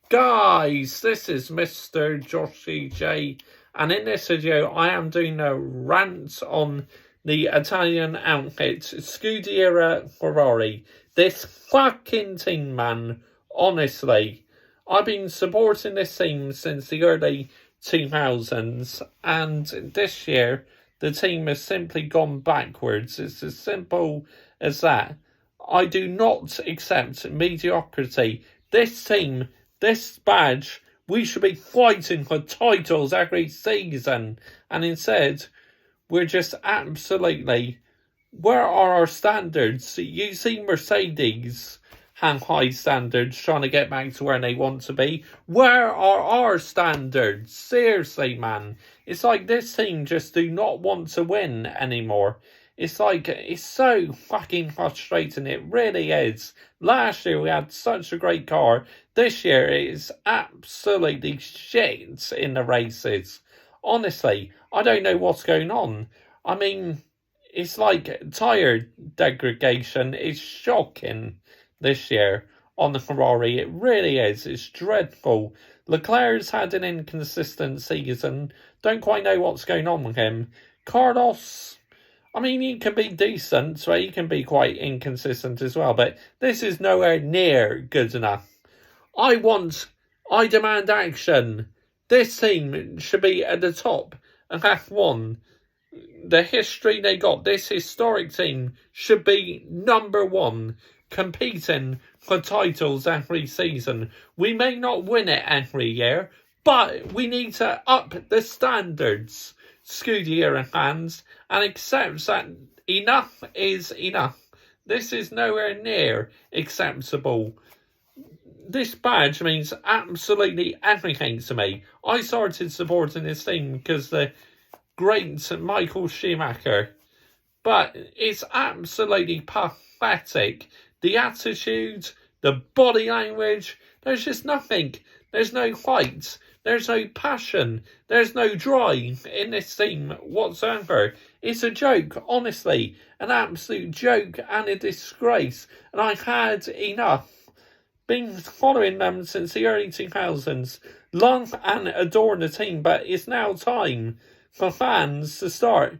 Guys, this is Mr. Joshy J, and in this video I am doing a rant on the Italian outfit Scuderia Ferrari. This fucking team, man, honestly. I've been supporting this team since the early 2000s, and this year the team has simply gone backwards. It's as simple as that. I do not accept mediocrity. This team, this badge, we should be fighting for titles every season. And instead, we're just absolutely... Where are our standards? You see Mercedes have high standards trying to get back to where they want to be. Where are our standards? Seriously, man. It's like this team just do not want to win anymore. It's like, it's so fucking frustrating. It really is. Last year we had such a great car. This year it is absolutely shit in the races. Honestly, I don't know what's going on. I mean, it's like tyre degradation is shocking this year on the Ferrari. It really is. It's dreadful. Leclerc's had an inconsistent season. Don't quite know what's going on with him. Carlos, I mean, he can be decent, so he can be quite inconsistent as well, but this is nowhere near good enough. I demand action. This team should be at the top of F1. The history they got, this historic team should be number one, competing for titles every season. We may not win it every year, but we need to up the standards, Scuderia fans, and accept that enough is enough. This is nowhere near acceptable. This badge means absolutely everything to me. I started supporting this team because the great Michael Schumacher, but it's absolutely pathetic. The attitude, the body language, there's just nothing. There's no fight. There's no passion. There's no drive in this team whatsoever. It's a joke, honestly. An absolute joke and a disgrace. And I've had enough. Been following them since the early 2000s. Love and adore the team, but it's now time for fans to start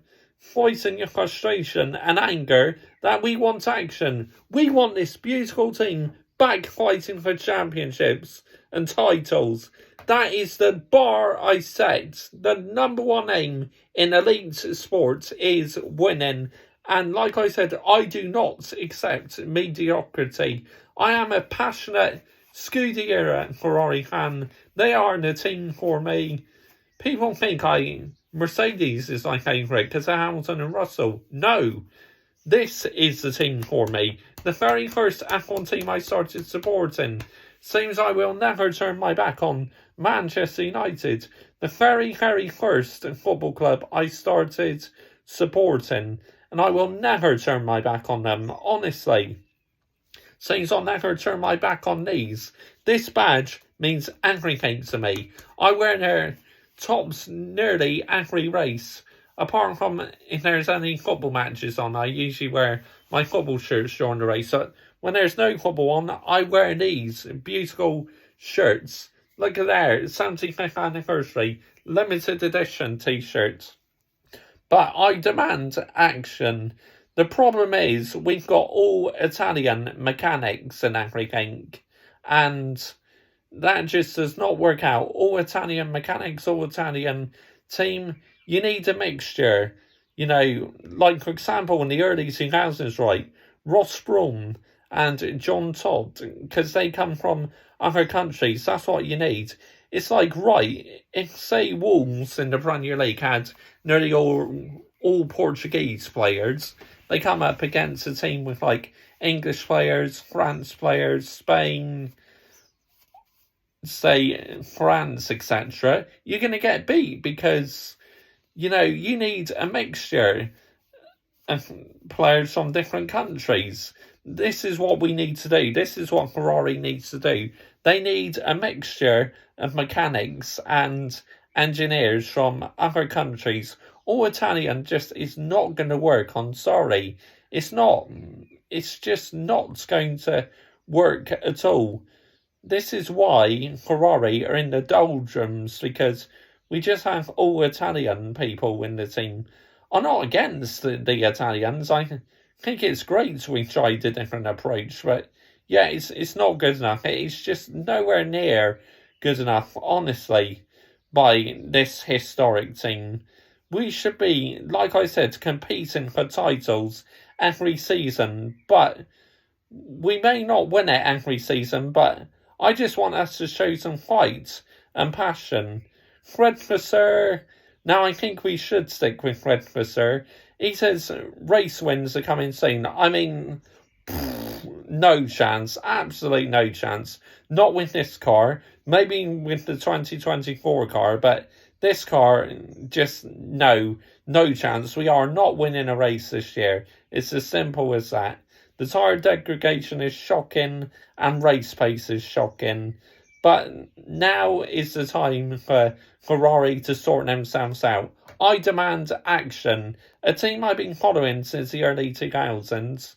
voicing your frustration and anger that we want action. We want this beautiful team back fighting for championships and titles. That is the bar I set. The number one aim in elite sports is winning. And like I said, I do not accept mediocrity. I am a passionate Scuderia Ferrari fan. They are the team for me. People think Mercedes is my favourite because of Hamilton and Russell. No, this is the team for me. The very first F1 team I started supporting. Seems I will never turn my back on Manchester United. The very, very first football club I started supporting. And I will never turn my back on them, honestly. Seems I'll never turn my back on these. This badge means everything to me. I wear their tops nearly every race. Apart from if there's any football matches on, I usually wear my football shirts during the race. So when there's no football on, I wear these beautiful shirts. Look at there, 75th anniversary, limited edition t-shirts. But I demand action. The problem is we've got all Italian mechanics and everything, and that just does not work out. All Italian mechanics, all Italian team, you need a mixture. You know, like for example in the early 2000s, right, Ross Brawn and John Todd, because they come from other countries, that's what you need. It's like, right, if say Wolves in the Premier League had nearly all Portuguese players, they come up against a team with like English players, France players, Spain, say France, etc., you're going to get beat because, you know, you need a mixture of players from different countries. This is what we need to do. This is what Ferrari needs to do. They need a mixture of mechanics and engineers from other countries. All Italian just is not going to work. I'm sorry. It's not. It's just not going to work at all. This is why Ferrari are in the doldrums, because we just have all Italian people in the team. I'm not against the Italians. I think it's great we tried a different approach, but yeah, it's not good enough. It's just nowhere near good enough, honestly, by this historic team. We should be, like I said, competing for titles every season, but we may not win it every season, but I just want us to show some fight and passion. Fred Vasseur, now I think we should stick with Fred Vasseur. He says race wins are coming soon. I mean, no chance, absolutely no chance. Not with this car, maybe with the 2024 car, but this car, just no chance. We are not winning a race this year. It's as simple as that. The tyre degradation is shocking and race pace is shocking. But now is the time for Ferrari to sort themselves out. I demand action. A team I've been following since the early 2000s.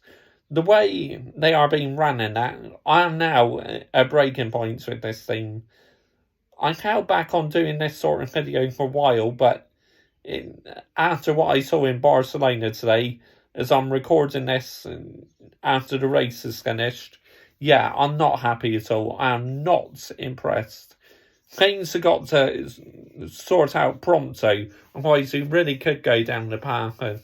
The way they are being run in that, I am now at breaking points with this team. I've held back on doing this sort of video for a while, but after what I saw in Barcelona today, as I'm recording this after the race is finished, yeah, I'm not happy at all. I am not impressed. Things have got to sort out pronto, otherwise we really could go down the path of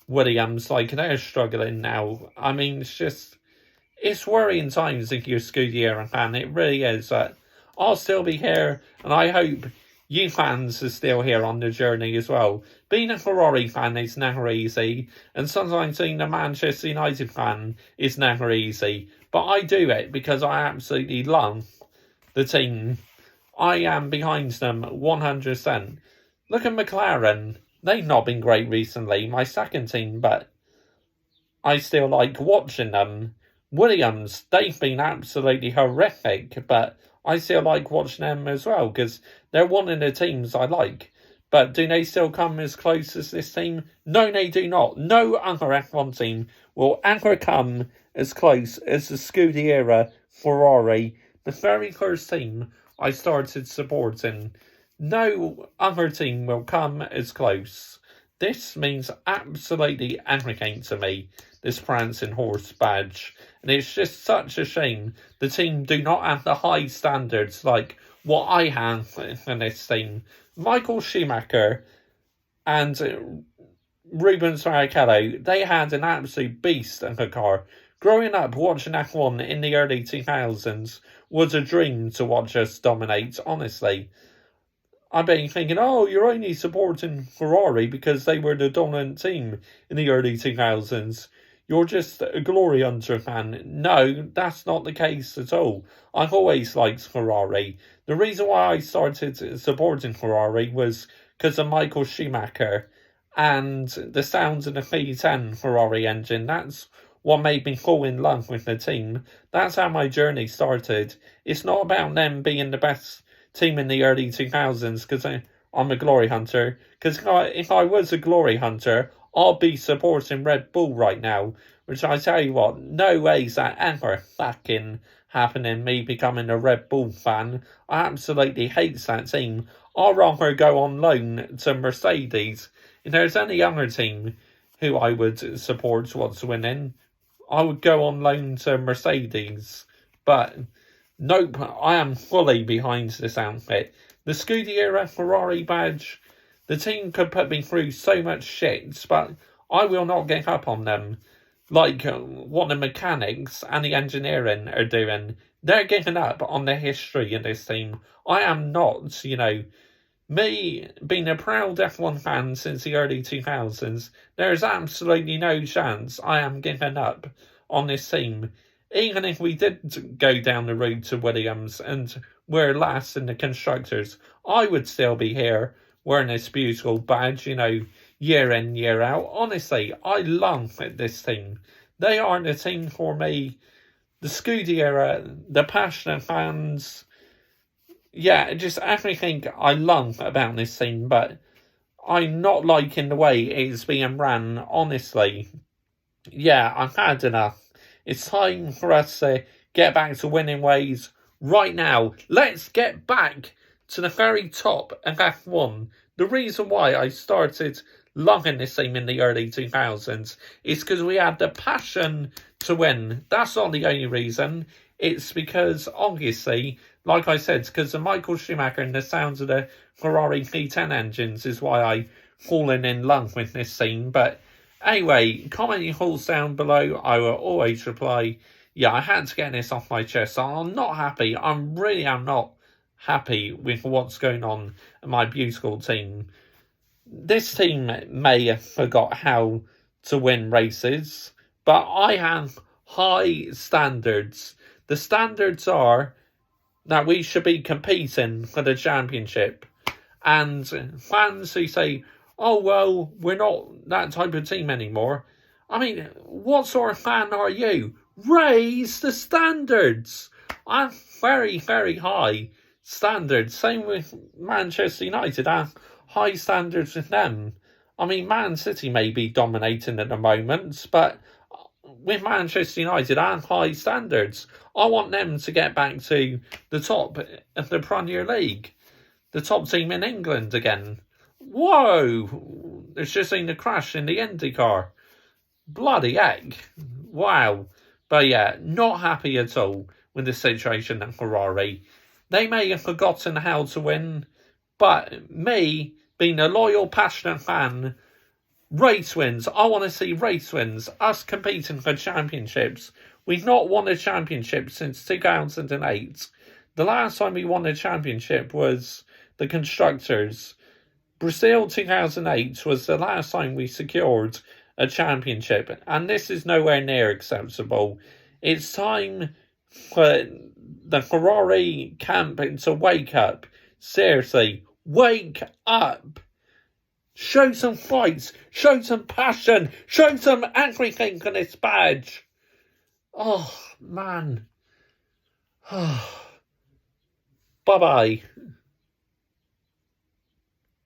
Williams. Like, they're struggling now. I mean, it's worrying times if you're a Scuderia fan. It really is. I'll still be here, and I hope you fans are still here on the journey as well. Being a Ferrari fan is never easy, and sometimes being a Manchester United fan is never easy. But I do it because I absolutely love the team. I am behind them 100%. Look at McLaren. They've not been great recently, my second team, but I still like watching them. Williams, they've been absolutely horrific, but I still like watching them as well, because they're one of the teams I like. But do they still come as close as this team? No, they do not. No other F1 team will ever come as close as the Scuderia Ferrari, the very first team I started supporting. No other team will come as close. This means absolutely everything to me, this prancing horse badge. And it's just such a shame the team do not have the high standards like what I have in this team. Michael Schumacher and Rubens Barrichello, they had an absolute beast of a car. Growing up watching F1 in the early 2000s was a dream to watch us dominate, honestly. I've been thinking, oh, you're only supporting Ferrari because they were the dominant team in the early 2000s. You're just a glory hunter fan. No, that's not the case at all. I've always liked Ferrari. The reason why I started supporting Ferrari was because of Michael Schumacher and the sounds of the V10 Ferrari engine. That's what made me fall in love with the team. That's how my journey started. It's not about them being the best team in the early 2000s because I'm a glory hunter. Because if I was a glory hunter, I'll be supporting Red Bull right now. Which I tell you what, no ways that ever fucking happening, me becoming a Red Bull fan. I absolutely hate that team. I'd rather go on loan to Mercedes. If there's any other team who I would support what's winning, I would go on loan to Mercedes. But nope, I am fully behind this outfit. The Scuderia Ferrari badge, the team could put me through so much shit, but I will not give up on them. Like what the mechanics and the engineering are doing. They're giving up on the history of this team. I am not, Me being a proud F1 fan since the early 2000s, there is absolutely no chance I am giving up on this team. Even if we did go down the road to Williams and we're last in the constructors, I would still be here wearing this beautiful badge, year in, year out. Honestly, I love this team. They are the team for me. The Scuderia, the passionate fans, yeah, just everything I love about this team, but I'm not liking the way it's being ran, honestly. Yeah, I've had enough. It's time for us to get back to winning ways, right now. Let's get back to the very top of F1. The reason why I started loving this team in the early 2000s is because we had the passion to win. That's not the only reason. It's because, obviously, like I said, because of Michael Schumacher and the sounds of the Ferrari V10 engines is why I fallen in love with this team. But anyway, comment your thoughts down below. I will always reply. Yeah, I had to get this off my chest. I'm not happy. I really am not happy with what's going on in my beautiful team. This team may have forgot how to win races, but I have high standards. The standards are that we should be competing for the championship. And fans who say, oh, well, we're not that type of team anymore. I mean, what sort of fan are you? Raise the standards. I'm very, very high standards. Same with Manchester United. I have high standards with them. I mean, Man City may be dominating at the moment, but with Manchester United, I have high standards. I want them to get back to the top of the Premier League. The top team in England again. Whoa! There's just been a crash in the IndyCar. Bloody heck. Wow. But yeah, not happy at all with the situation at Ferrari. They may have forgotten how to win, but me, being a loyal, passionate fan, race wins. I want to see race wins. Us competing for championships. We've not won a championship since 2008. The last time we won a championship was the Constructors. Brazil 2008 was the last time we secured a championship, and this is nowhere near acceptable. It's time for the Ferrari camp to wake up. Seriously, wake up. Show some fights, show some passion, show some everything on this badge. Oh, man. Bye-bye.